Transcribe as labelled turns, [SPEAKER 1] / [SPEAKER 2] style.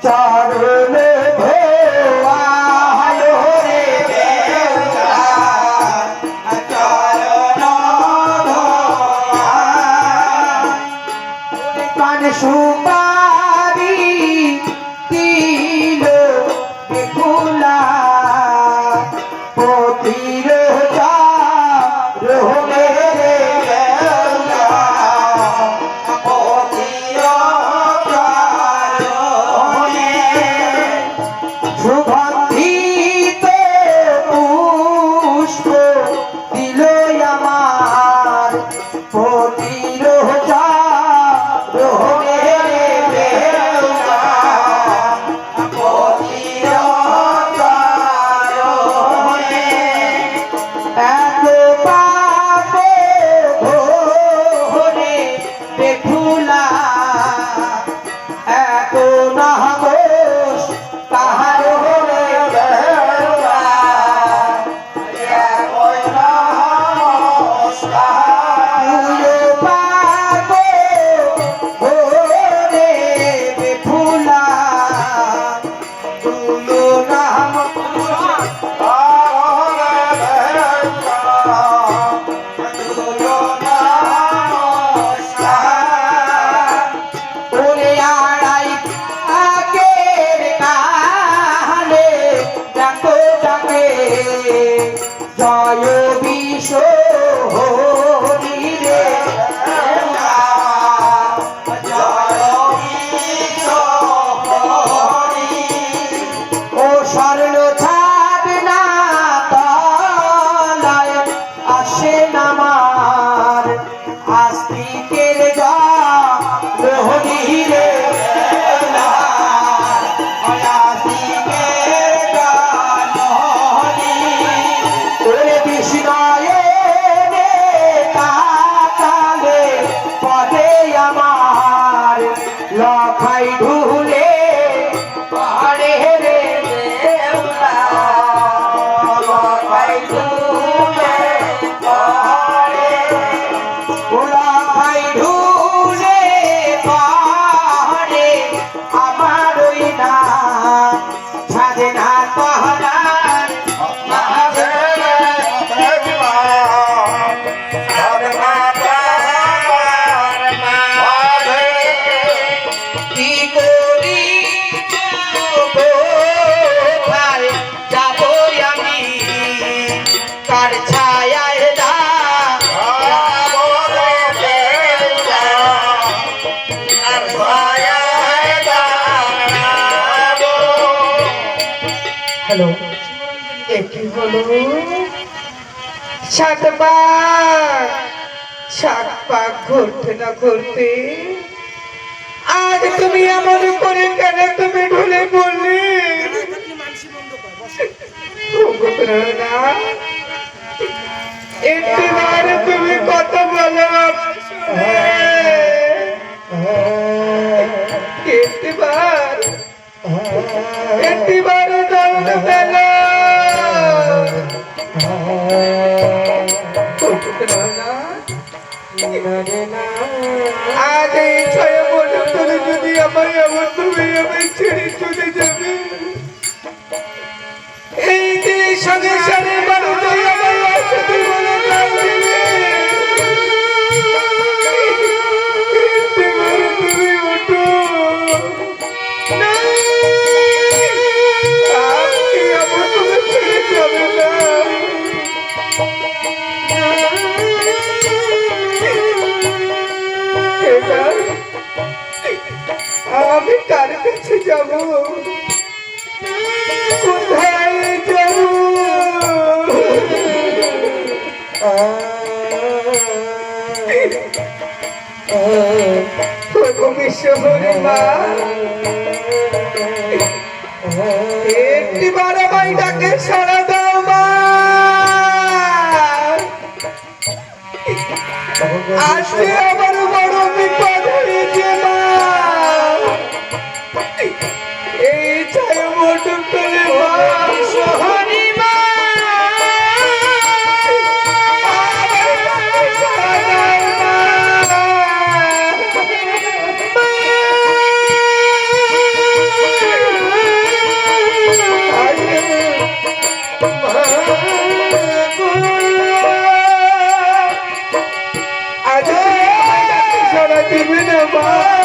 [SPEAKER 1] চরণ ধোয়ায় রে বেহুলা চরণ ধোয়ায় পান সুপারি দিল বেহুলা পতির চারণে রে বেহুলা পতির চারণে সুগন্ধিত পুষ্প দিল আমার পতির চারণে রে বেহুলা পতির চারণে এত পাপ ঘোরে বেহুলা এত না দোষ কাহার হলে বেহুলা একই না দোষ কাহার পাপ ঘোরে বেহুলা তুইও নাম ওরে আড়াই কাকের কানে ডাকো ডাকে জয় বিশ্ব হরি রে জয় বিশ্ব হরি ও স্বর্ণ ছাদ না তলায় আসে নামার আস্তিকের জহরি রে আস্তিকের জহরি ওরে বিষ্ণয়ে রে কাকালে পদে আমার লখাই ঢুলে পাহাড়ে রে দেউলা লখাই ঢুলে পাহাড়ে লখাই ঢুলে পাহাড়ে আমার ওই না ছাদে না পাহাড়ার কি করি কোথায় যাব আমি কার ছায়ায় হ্যালো একটি হলো সাত পাক ঘুরতে না ঘুরতে আজ তুমি এমন করে কেন তুমি ঢুলে পড়লে একটিবার তুমি কত বলো একটিবার দণ্ড পেল আজ এই ছয় বছর ধরে যদি আমায় এমন তুমি আমায় ছেড়ে চলে যাবে এই যে সঙ্গে সঙ্গে মানুষ আমার সাথে বলে তুমি ওঠো যাবে না আমি কার কাছে যাব কোথায় যাব বিশ্বহরি মা একটিবার আমায় ডাকে সাড়া দাও মা আজকে আমার বড় বিপদ হয়েছে মা এই ছায়া মোটর তলে মা শহরি মা দিবে না মা।